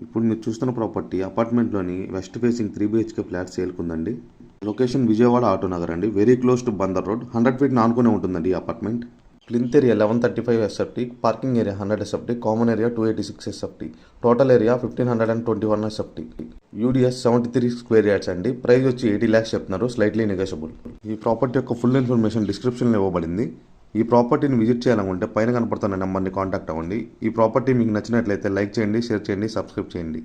ఇప్పుడు మీరు చూస్తున్న ప్రాపర్టీ అపార్ట్మెంట్లోని వెస్ట్ ఫేసింగ్ 3 BHK ఫ్లాట్ సేల్కుందండి. లొకేషన్ విజయవాడ ఆటోనగర్ అండి. Very close to Bandar road. 100 feet నానుకునే ఉంటుందండి ఈ అపార్ట్మెంట్. Plinth area 1135 SFT, parking area 100 SFT, common area 286 SFT, total area 1521 SFT, UDS 73 square yards అండి. ప్రైస్ వచ్చి 80 lakhs చెప్తున్నారు, స్లైట్లీ నెగోషియబుల్. ఈ ప్రాపర్టీ యొక్క ఫుల్ ఇన్ఫర్మేషన్ డిస్క్రిప్షన్లో ఇవ్వబడింది. ఈ ప్రాపర్టీని విజిట్ చేయాలనుకుంటే పైన కనపడుతున్న నెంబర్ని కాంటాక్ట్ అవ్వండి. ఈ ప్రాపర్టీ మీకు నచ్చినట్లయితే లైక్ చేయండి, షేర్ చేయండి, సబ్స్క్రైబ్ చేయండి.